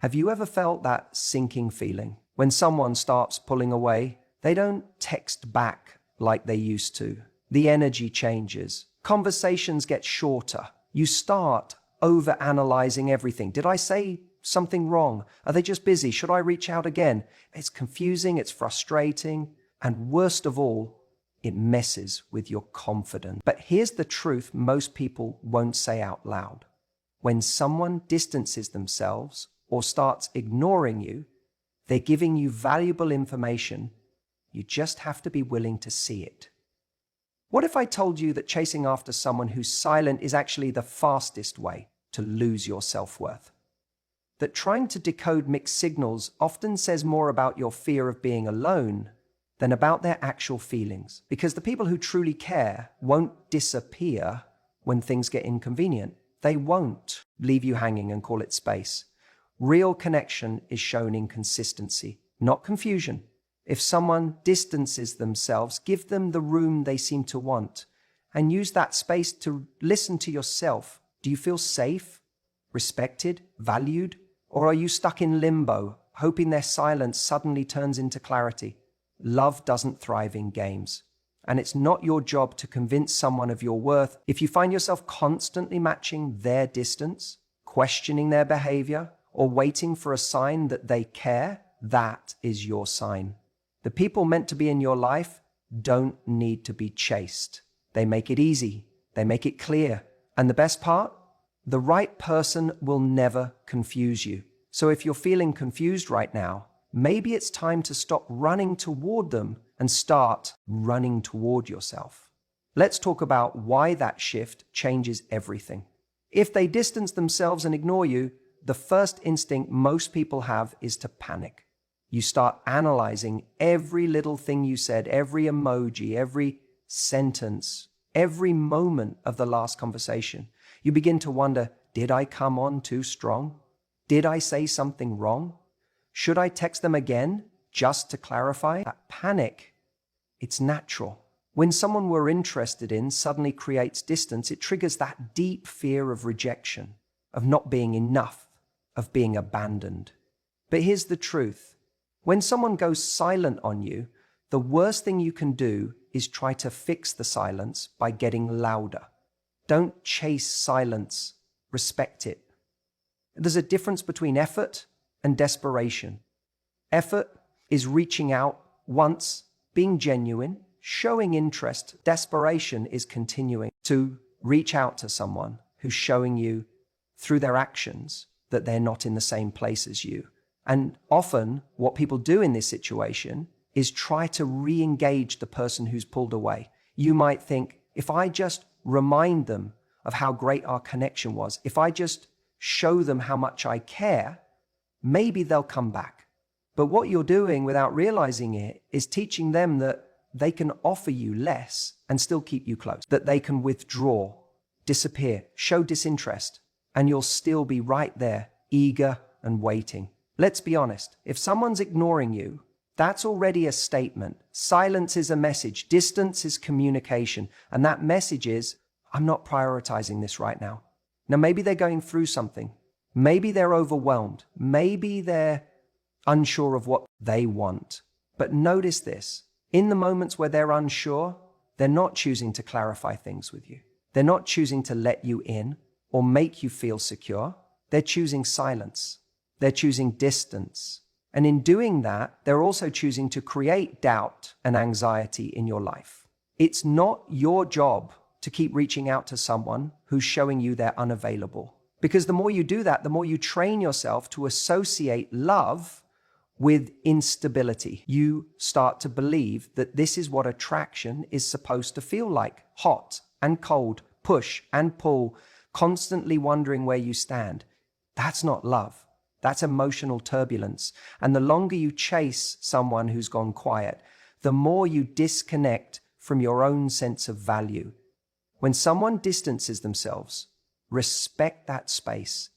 Have you ever felt that sinking feeling? When someone starts pulling away, they don't text back like they used to. The energy changes. Conversations get shorter. You start over-analyzing everything. Did I say something wrong? Are they just busy? Should I reach out again? It's confusing, it's frustrating, and worst of all, it messes with your confidence. But here's the truth most people won't say out loud. When someone distances themselves or starts ignoring you, they're giving you valuable information. You just have to be willing to see it. What if I told you that chasing after someone who's silent is actually the fastest way to lose your self-worth? That trying to decode mixed signals often says more about your fear of being alone than about their actual feelings. Because the people who truly care won't disappear when things get inconvenient. They won't leave you hanging and call it space. Real connection is shown in consistency, not confusion. If someone distances themselves, give them the room they seem to want and use that space to listen to yourself. Do you feel safe, respected, valued? Or are you stuck in limbo, hoping their silence suddenly turns into clarity? Love doesn't thrive in games. And it's not your job to convince someone of your worth. If you find yourself constantly matching their distance, questioning their behavior, or waiting for a sign that they care, that is your sign. The people meant to be in your life don't need to be chased. They make it easy. They make it clear. And the best part? The right person will never confuse you. So if you're feeling confused right now, maybe it's time to stop running toward them and start running toward yourself. Let's talk about why that shift changes everything. If they distance themselves and ignore you, the first instinct most people have is to panic. You start analyzing every little thing you said, every emoji, every sentence, every moment of the last conversation. You begin to wonder, did I come on too strong? Did I say something wrong? Should I text them again just to clarify? That panic, it's natural. When someone we're interested in suddenly creates distance, it triggers that deep fear of rejection, of not being enough, of being abandoned. But here's the truth. When someone goes silent on you, the worst thing you can do is try to fix the silence by getting louder. Don't chase silence, respect it. There's a difference between effort and desperation. Effort is reaching out once, being genuine, showing interest. Desperation is continuing to reach out to someone who's showing you through their actions that they're not in the same place as you. And often what people do in this situation is try to re-engage the person who's pulled away. You might think, if I just remind them of how great our connection was, if I just show them how much I care, maybe they'll come back. But what you're doing without realizing it is teaching them that they can offer you less and still keep you close, that they can withdraw, disappear, show disinterest, and you'll still be right there, eager and waiting. Let's be honest, if someone's ignoring you, that's already a statement. Silence is a message, distance is communication, and that message is, I'm not prioritizing this right now. Now, maybe they're going through something. Maybe they're overwhelmed. Maybe they're unsure of what they want. But notice this, in the moments where they're unsure, they're not choosing to clarify things with you. They're not choosing to let you in or make you feel secure. They're choosing silence. They're choosing distance. And in doing that, they're also choosing to create doubt and anxiety in your life. It's not your job to keep reaching out to someone who's showing you they're unavailable. Because the more you do that, the more you train yourself to associate love with instability. You start to believe that this is what attraction is supposed to feel like. Hot and cold, push and pull, constantly wondering where you stand. That's not love. That's emotional turbulence. And the longer you chase someone who's gone quiet, the more you disconnect from your own sense of value. When someone distances themselves, respect that space.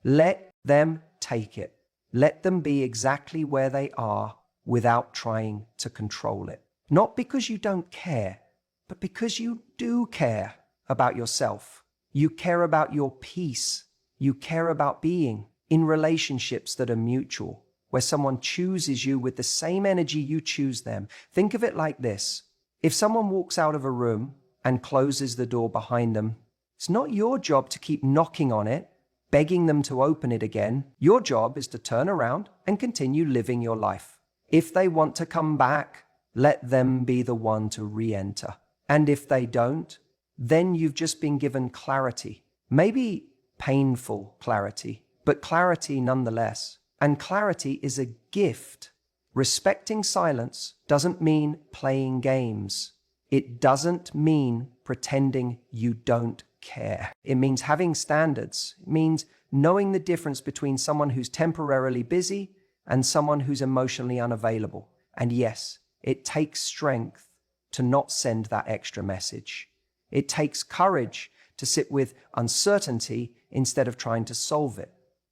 Let them take it. Let them be exactly where they are without trying to control it. Not because you don't care, but because you do care about yourself. You care about your peace. You care about being in relationships that are mutual, where someone chooses you with the same energy you choose them. Think of it like this. If someone walks out of a room and closes the door behind them, it's not your job to keep knocking on it, begging them to open it again. Your job is to turn around and continue living your life. If they want to come back, let them be the one to re-enter. And if they don't, then you've just been given clarity. Maybe painful clarity, but clarity nonetheless. And clarity is a gift. Respecting silence doesn't mean playing games. It doesn't mean pretending you don't care. It means having standards. It means knowing the difference between someone who's temporarily busy and someone who's emotionally unavailable. And yes, it takes strength to not send that extra message. It takes courage to sit with uncertainty instead of trying to solve it.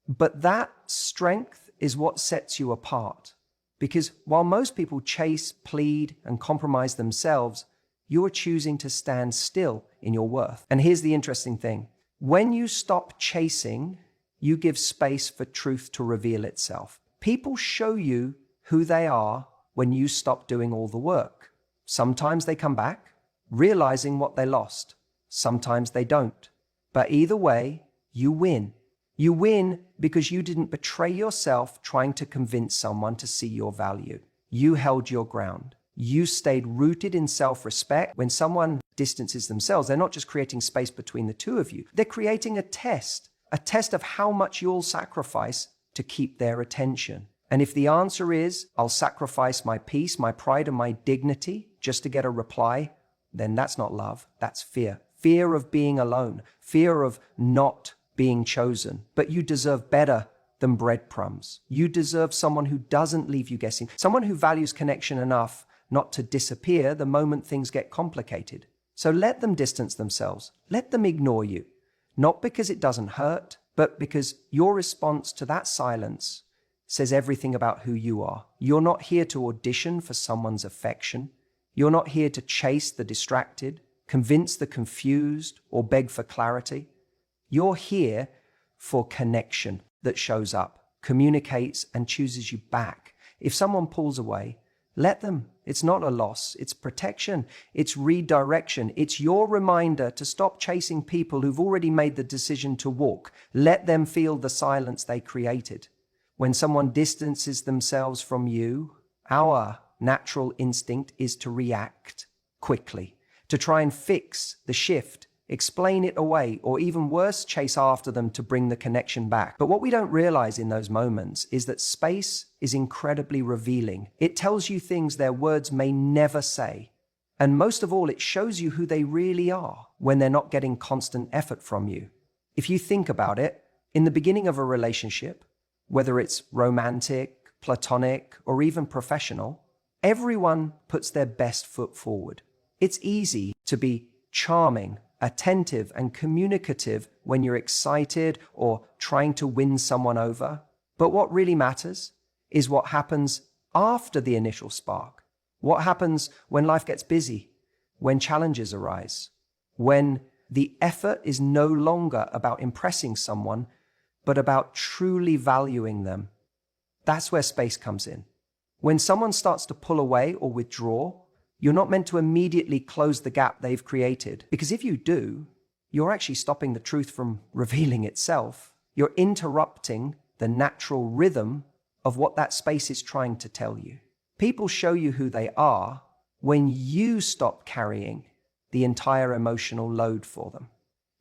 But that strength is what sets you apart. Because while most people chase, plead, and compromise themselves, you are choosing to stand still in your worth. And here's the interesting thing. When you stop chasing, you give space for truth to reveal itself. People show you who they are when you stop doing all the work. Sometimes they come back, realizing what they lost. Sometimes they don't. But either way, you win. You win because you didn't betray yourself trying to convince someone to see your value. You held your ground. You stayed rooted in self-respect. When someone distances themselves, they're not just creating space between the two of you. They're creating a test of how much you'll sacrifice to keep their attention. And if the answer is, I'll sacrifice my peace, my pride, and my dignity just to get a reply, then that's not love, that's fear. Fear of being alone, fear of not being chosen. But you deserve better than breadcrumbs. You deserve someone who doesn't leave you guessing, someone who values connection enough not to disappear the moment things get complicated. So let them distance themselves. Let them ignore you. Not because it doesn't hurt, but because your response to that silence says everything about who you are. You're not here to audition for someone's affection. You're not here to chase the distracted, convince the confused, or beg for clarity. You're here for connection that shows up, communicates, and chooses you back. If someone pulls away, let them. It's not a loss. It's protection. It's redirection. It's your reminder to stop chasing people who've already made the decision to walk. Let them feel the silence they created. When someone distances themselves from you, our natural instinct is to react quickly, to try and fix the shift, explain it away, or even worse, chase after them to bring the connection back. But what we don't realize in those moments is that space is incredibly revealing. It tells you things their words may never say. And most of all, it shows you who they really are when they're not getting constant effort from you. If you think about it, in the beginning of a relationship, whether it's romantic, platonic, or even professional, everyone puts their best foot forward. It's easy to be charming, attentive, and communicative when you're excited or trying to win someone over. But what really matters is what happens after the initial spark. What happens when life gets busy, when challenges arise, when the effort is no longer about impressing someone, but about truly valuing them. That's where space comes in. When someone starts to pull away or withdraw, you're not meant to immediately close the gap they've created. Because if you do, you're actually stopping the truth from revealing itself. You're interrupting the natural rhythm of what that space is trying to tell you. People show you who they are when you stop carrying the entire emotional load for them.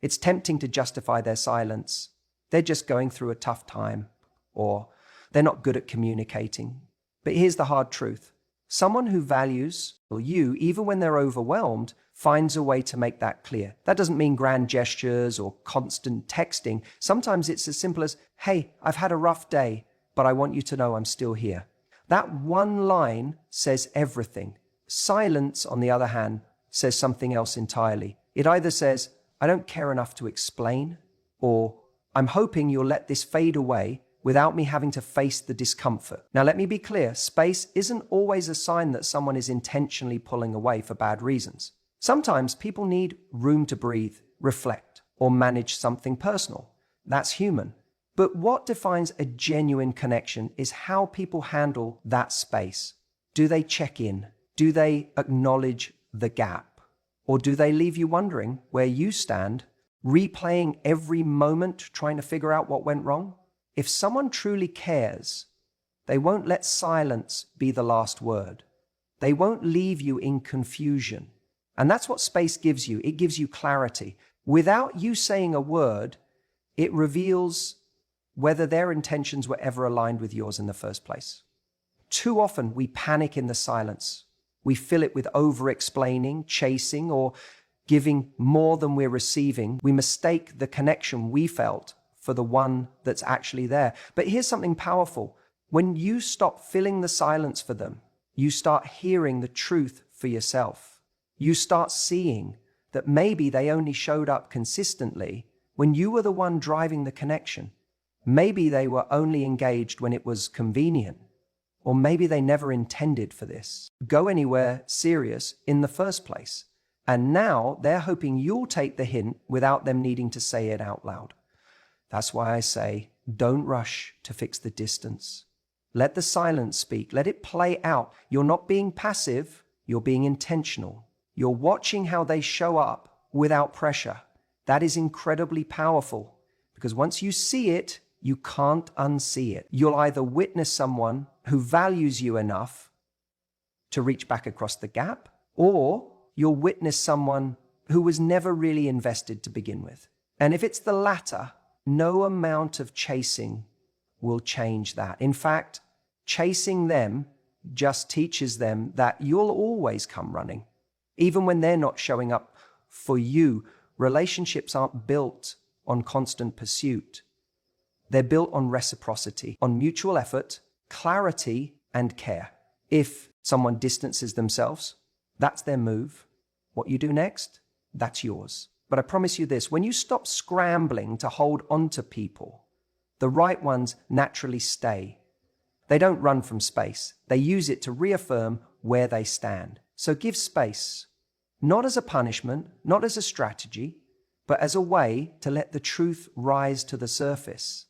It's tempting to justify their silence. They're just going through a tough time, or they're not good at communicating. But here's the hard truth. Someone who values you, even when they're overwhelmed, finds a way to make that clear. That doesn't mean grand gestures or constant texting. Sometimes it's as simple as, hey, I've had a rough day, but I want you to know I'm still here. That one line says everything. Silence, on the other hand, says something else entirely. It either says, I don't care enough to explain, or I'm hoping you'll let this fade away without me having to face the discomfort. Now, let me be clear. Space isn't always a sign that someone is intentionally pulling away for bad reasons. Sometimes people need room to breathe, reflect, or manage something personal. That's human. But what defines a genuine connection is how people handle that space. Do they check in? Do they acknowledge the gap? Or do they leave you wondering where you stand, replaying every moment, trying to figure out what went wrong? If someone truly cares, they won't let silence be the last word. They won't leave you in confusion. And that's what space gives you. It gives you clarity. Without you saying a word, it reveals whether their intentions were ever aligned with yours in the first place. Too often we panic in the silence. We fill it with over-explaining, chasing, or giving more than we're receiving. We mistake the connection we felt for the one that's actually there. But here's something powerful. When you stop filling the silence for them, you start hearing the truth for yourself. You start seeing that maybe they only showed up consistently when you were the one driving the connection. Maybe they were only engaged when it was convenient. Or maybe they never intended for this. Go anywhere serious in the first place. And now they're hoping you'll take the hint without them needing to say it out loud. That's why I say, don't rush to fix the distance. Let the silence speak. Let it play out. You're not being passive. You're being intentional. You're watching how they show up without pressure. That is incredibly powerful because once you see it, you can't unsee it. You'll either witness someone who values you enough to reach back across the gap, or you'll witness someone who was never really invested to begin with. And if it's the latter, no amount of chasing will change that. In fact, chasing them just teaches them that you'll always come running. Even when they're not showing up for you, relationships aren't built on constant pursuit. They're built on reciprocity, on mutual effort, clarity, and care. If someone distances themselves, that's their move. What you do next, that's yours. But I promise you this, when you stop scrambling to hold on to people, the right ones naturally stay. They don't run from space. They use it to reaffirm where they stand. So give space, not as a punishment, not as a strategy, but as a way to let the truth rise to the surface.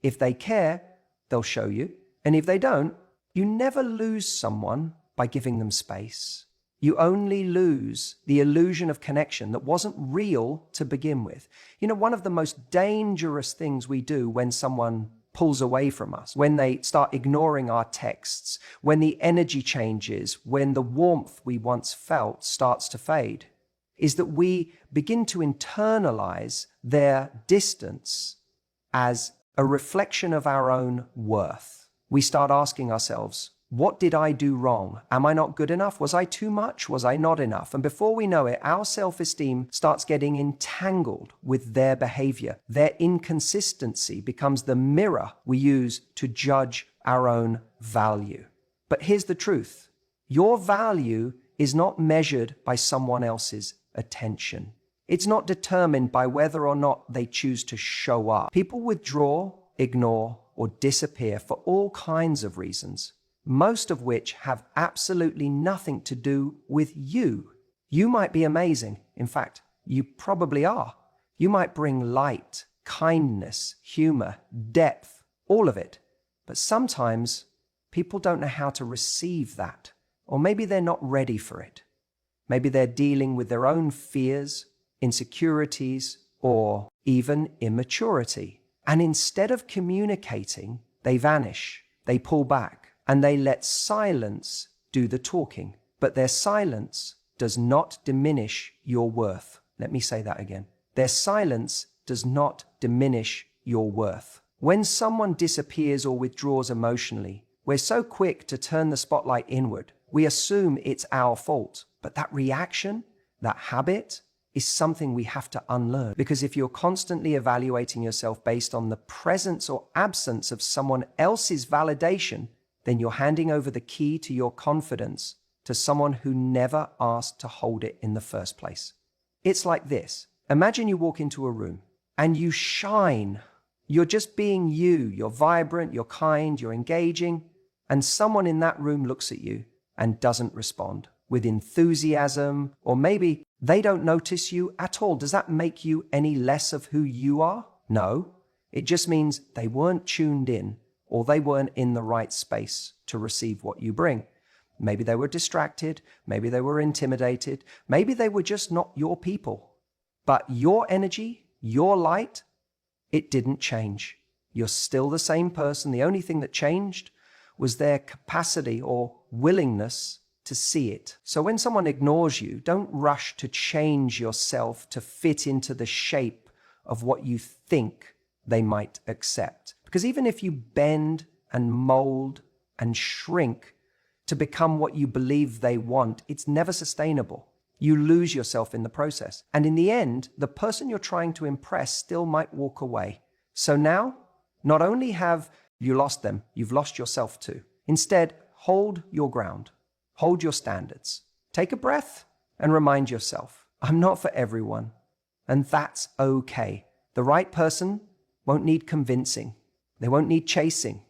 If they care, they'll show you. And if they don't, you never lose someone by giving them space. You only lose the illusion of connection that wasn't real to begin with. You know, one of the most dangerous things we do when someone pulls away from us, when they start ignoring our texts, when the energy changes, when the warmth we once felt starts to fade, is that we begin to internalize their distance as a reflection of our own worth. We start asking ourselves, what did I do wrong? Am I not good enough? Was I too much? Was I not enough? And before we know it, our self-esteem starts getting entangled with their behavior. Their inconsistency becomes the mirror we use to judge our own value. But here's the truth. Your value is not measured by someone else's attention. It's not determined by whether or not they choose to show up. People withdraw, ignore, or disappear for all kinds of reasons, most of which have absolutely nothing to do with you. You might be amazing. In fact, you probably are. You might bring light, kindness, humor, depth, all of it. But sometimes people don't know how to receive that, or maybe they're not ready for it. Maybe they're dealing with their own fears, insecurities, or even immaturity. And instead of communicating, they vanish, they pull back, and they let silence do the talking. But their silence does not diminish your worth. Let me say that again. Their silence does not diminish your worth. When someone disappears or withdraws emotionally, we're so quick to turn the spotlight inward. We assume it's our fault. But that reaction, that habit, is something we have to unlearn. Because if you're constantly evaluating yourself based on the presence or absence of someone else's validation, then you're handing over the key to your confidence to someone who never asked to hold it in the first place. It's like this. Imagine you walk into a room and you shine. You're just being you. You're vibrant, you're kind, you're engaging, and someone in that room looks at you and doesn't respond with enthusiasm, or maybe they don't notice you at all. Does that make you any less of who you are? No. It just means they weren't tuned in or they weren't in the right space to receive what you bring. Maybe they were distracted. Maybe they were intimidated. Maybe they were just not your people. But your energy, your light, it didn't change. You're still the same person. The only thing that changed was their capacity or willingness to see it. So when someone ignores you, don't rush to change yourself to fit into the shape of what you think they might accept. Because even if you bend and mold and shrink to become what you believe they want, it's never sustainable. You lose yourself in the process. And in the end, the person you're trying to impress still might walk away. So now, not only have you lost them, you've lost yourself too. Instead, hold your ground. Hold your standards. Take a breath and remind yourself, I'm not for everyone. And that's okay. The right person won't need convincing. They won't need chasing.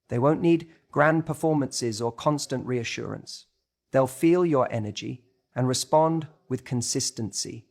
They won't need grand performances or constant reassurance. They'll feel your energy and respond with consistency.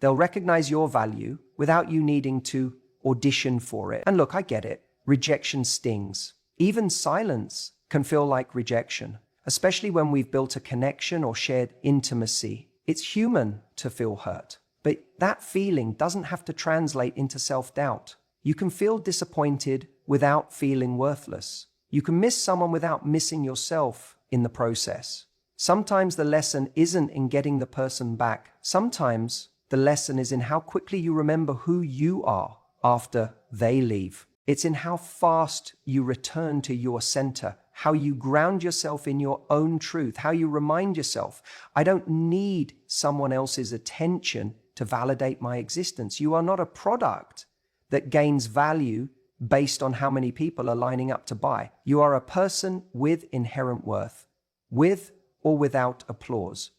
They'll recognize your value without you needing to audition for it. And look, I get it. Rejection stings. Even silence can feel like rejection, especially when we've built a connection or shared intimacy. It's human to feel hurt, but that feeling doesn't have to translate into self-doubt. You can feel disappointed without feeling worthless. You can miss someone without missing yourself in the process. Sometimes the lesson isn't in getting the person back. Sometimes the lesson is in how quickly you remember who you are after they leave. It's in how fast you return to your center, how you ground yourself in your own truth, how you remind yourself, I don't need someone else's attention to validate my existence. You are not a product that gains value based on how many people are lining up to buy. You are a person with inherent worth, with or without applause.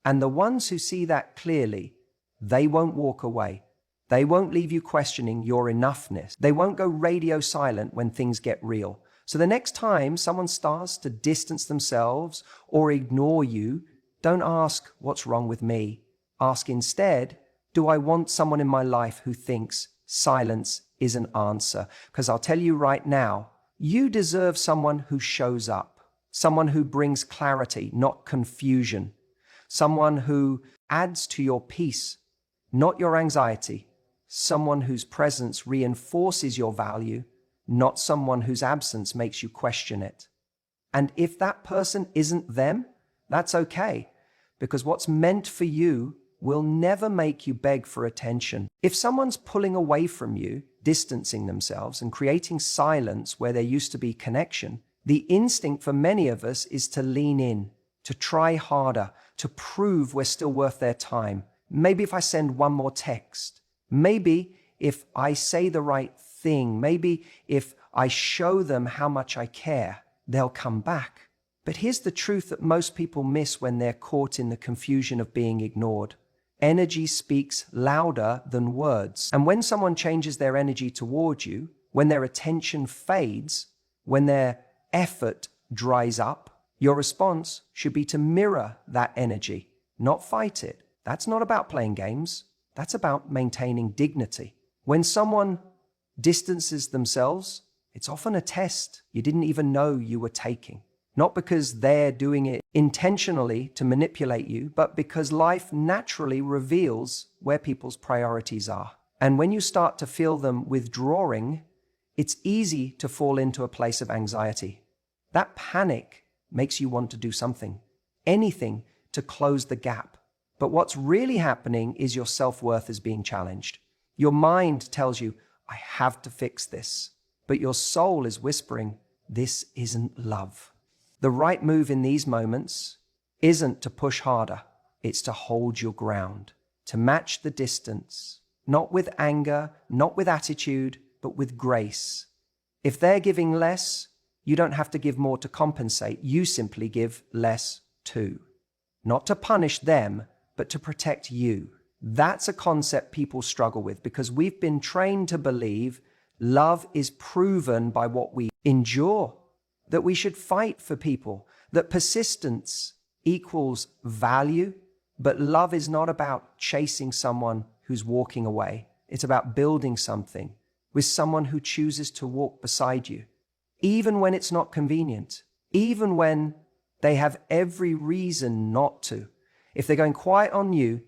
And the ones who see that clearly, they won't walk away. They won't leave you questioning your enoughness. They won't go radio silent when things get real. So the next time someone starts to distance themselves or ignore you, don't ask, what's wrong with me? Ask instead, do I want someone in my life who thinks silence is an answer? Because I'll tell you right now, you deserve someone who shows up, someone who brings clarity, not confusion, someone who adds to your peace, not your anxiety, someone whose presence reinforces your value, not someone whose absence makes you question it. And if that person isn't them, that's okay, because what's meant for you will never make you beg for attention. If someone's pulling away from you, distancing themselves and creating silence where there used to be connection, the instinct for many of us is to lean in, to try harder, to prove we're still worth their time. Maybe if I send one more text, maybe if I say the right thing, maybe if I show them how much I care, they'll come back. But here's the truth that most people miss when they're caught in the confusion of being ignored. Energy speaks louder than words. And when someone changes their energy toward you, when their attention fades, when their effort dries up, your response should be to mirror that energy, not fight it. That's not about playing games. That's about maintaining dignity. When someone distances themselves, it's often a test you didn't even know you were taking. Not because they're doing it intentionally to manipulate you, but because life naturally reveals where people's priorities are. And when you start to feel them withdrawing, it's easy to fall into a place of anxiety. That panic makes you want to do something, anything to close the gap. But what's really happening is your self-worth is being challenged. Your mind tells you, I have to fix this. But your soul is whispering, this isn't love. The right move in these moments isn't to push harder. It's to hold your ground, to match the distance, not with anger, not with attitude, but with grace. If they're giving less, you don't have to give more to compensate. You simply give less too. Not to punish them, but to protect you. That's a concept people struggle with because we've been trained to believe love is proven by what we endure, that we should fight for people, that persistence equals value, but love is not about chasing someone who's walking away. It's about building something with someone who chooses to walk beside you, even when it's not convenient, even when they have every reason not to. If they're going quiet on you,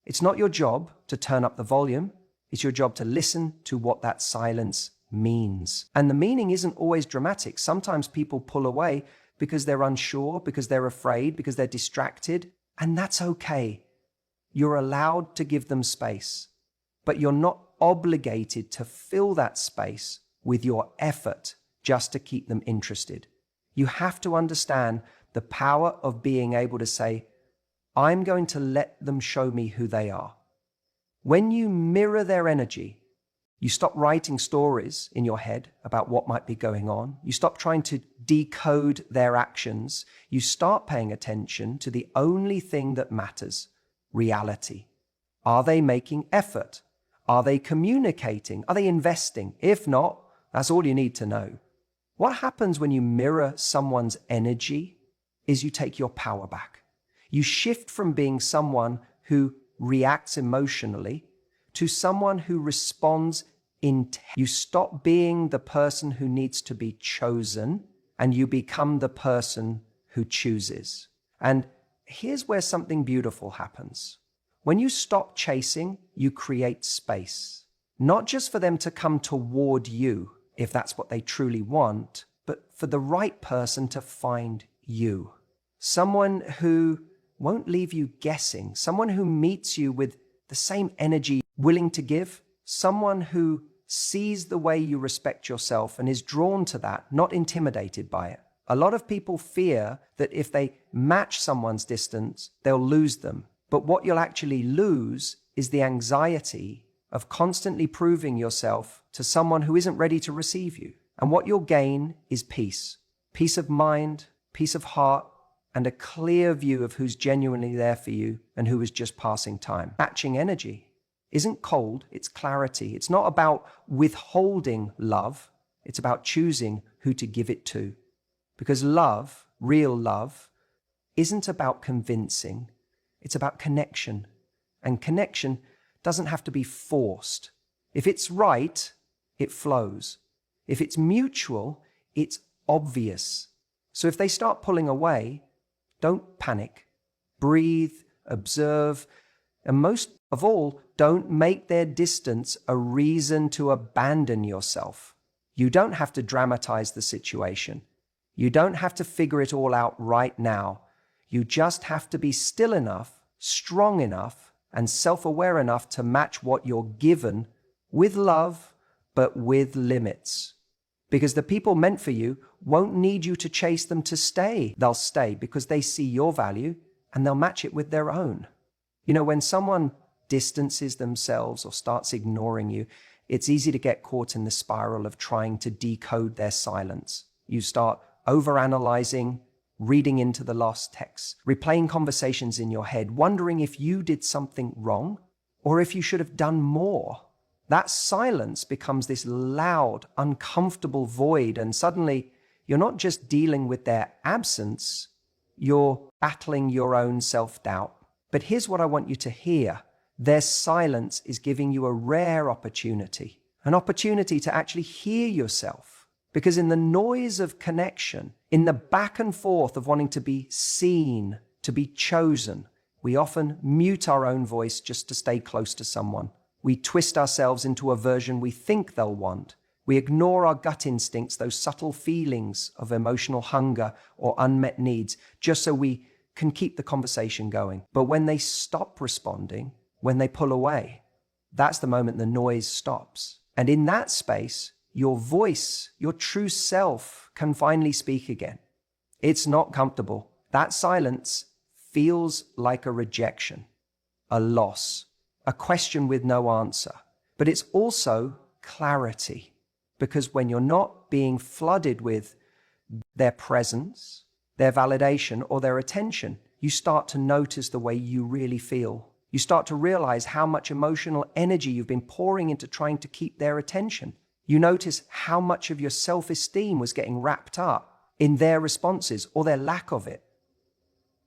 it's not your job to turn up the volume. It's your job to listen to what that silence means. And the meaning isn't always dramatic. Sometimes people pull away because they're unsure, because they're afraid, because they're distracted, and that's okay. You're allowed to give them space, but you're not obligated to fill that space with your effort just to keep them interested. You have to understand the power of being able to say, I'm going to let them show me who they are. When you mirror their energy, you stop writing stories in your head about what might be going on. You stop trying to decode their actions. You start paying attention to the only thing that matters, reality. Are they making effort? Are they communicating? Are they investing? If not, that's all you need to know. What happens when you mirror someone's energy is you take your power back. You shift from being someone who reacts emotionally to someone who responds you stop being the person who needs to be chosen and you become the person who chooses. And here's where something beautiful happens. When you stop chasing, you create space, not just for them to come toward you, if that's what they truly want, but for the right person to find you. Someone who won't leave you guessing, someone who meets you with the same energy willing to give, someone who sees the way you respect yourself and is drawn to that, not intimidated by it. A lot of people fear that if they match someone's distance, they'll lose them. But what you'll actually lose is the anxiety of constantly proving yourself to someone who isn't ready to receive you. And what you'll gain is peace. Peace of mind, peace of heart, and a clear view of who's genuinely there for you and who is just passing time. Matching energy isn't cold, it's clarity. It's not about withholding love, it's about choosing who to give it to. Because love, real love, isn't about convincing, it's about connection. And connection doesn't have to be forced. If it's right, it flows. If it's mutual, it's obvious. So if they start pulling away, don't panic. Breathe, observe, and most of all, don't make their distance a reason to abandon yourself. You don't have to dramatize the situation. You don't have to figure it all out right now. You just have to be still enough, strong enough, and self-aware enough to match what you're given with love, but with limits. Because the people meant for you won't need you to chase them to stay. They'll stay because they see your value and they'll match it with their own. You know, when someone distances themselves or starts ignoring you, it's easy to get caught in the spiral of trying to decode their silence. You start overanalyzing, reading into the lost texts, replaying conversations in your head, wondering if you did something wrong or if you should have done more. That silence becomes this loud, uncomfortable void, and suddenly you're not just dealing with their absence, you're battling your own self-doubt. But here's what I want you to hear. Their silence is giving you a rare opportunity, an opportunity to actually hear yourself. Because in the noise of connection, in the back and forth of wanting to be seen, to be chosen, we often mute our own voice just to stay close to someone. We twist ourselves into a version we think they'll want. We ignore our gut instincts, those subtle feelings of emotional hunger or unmet needs, just so we can keep the conversation going. But when they stop responding, when they pull away, that's the moment the noise stops. And in that space, your voice, your true self, can finally speak again. It's not comfortable. That silence feels like a rejection, a loss, a question with no answer. But it's also clarity, because when you're not being flooded with their presence, their validation, or their attention, you start to notice the way you really feel. You start to realize how much emotional energy you've been pouring into trying to keep their attention. You notice how much of your self-esteem was getting wrapped up in their responses or their lack of it.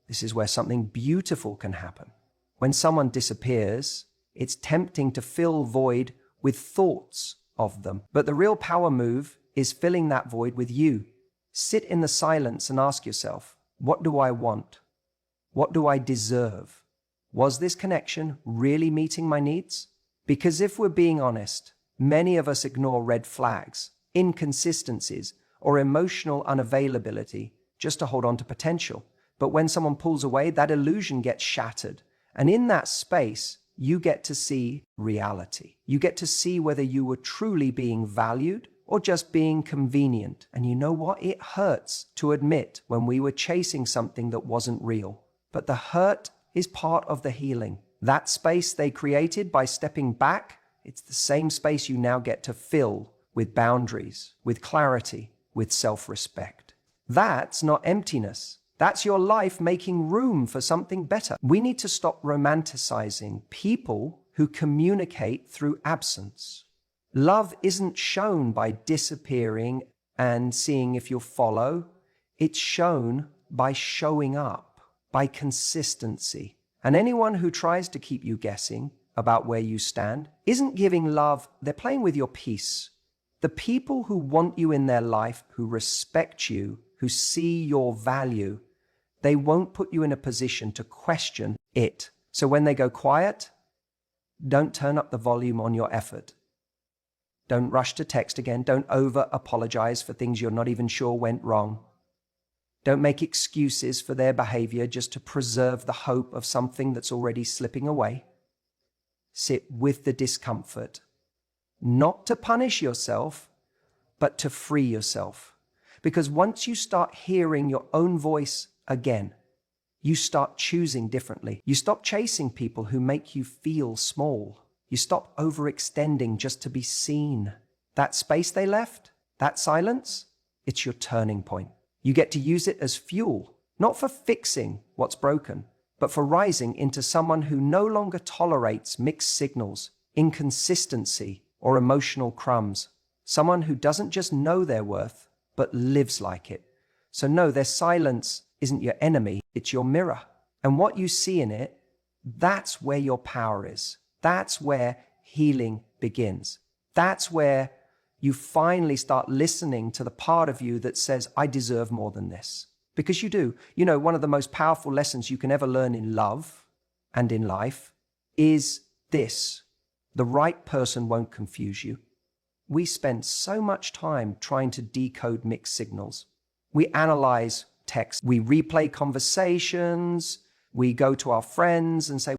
This is where something beautiful can happen. When someone disappears, it's tempting to fill void with thoughts of them. But the real power move is filling that void with you. Sit in the silence and ask yourself, what do I want? What do I deserve? Was this connection really meeting my needs? Because if we're being honest, many of us ignore red flags, inconsistencies, or emotional unavailability just to hold on to potential. But when someone pulls away, that illusion gets shattered. And in that space, you get to see reality. You get to see whether you were truly being valued or just being convenient. And you know what? It hurts to admit when we were chasing something that wasn't real. But the hurt is part of the healing. That space they created by stepping back, it's the same space you now get to fill with boundaries, with clarity, with self-respect. That's not emptiness. That's your life making room for something better. We need to stop romanticizing people who communicate through absence. Love isn't shown by disappearing and seeing if you'll follow. It's shown by showing up, by consistency. And anyone who tries to keep you guessing about where you stand isn't giving love, they're playing with your peace. The people who want you in their life, who respect you, who see your value, they won't put you in a position to question it. So when they go quiet, don't turn up the volume on your effort. Don't rush to text again. Don't over-apologize for things you're not even sure went wrong. Don't make excuses for their behavior just to preserve the hope of something that's already slipping away. Sit with the discomfort, not to punish yourself, but to free yourself. Because once you start hearing your own voice again, you start choosing differently. You stop chasing people who make you feel small. You stop overextending just to be seen. That space they left, that silence, it's your turning point. You get to use it as fuel, not for fixing what's broken, but for rising into someone who no longer tolerates mixed signals, inconsistency, or emotional crumbs. Someone who doesn't just know their worth, but lives like it. So no, their silence isn't your enemy, it's your mirror. And what you see in it, that's where your power is. That's where healing begins. That's where you finally start listening to the part of you that says, I deserve more than this. Because you do. You know, one of the most powerful lessons you can ever learn in love and in life is this: the right person won't confuse you. We spend so much time trying to decode mixed signals. We analyze text, we replay conversations, we go to our friends and say,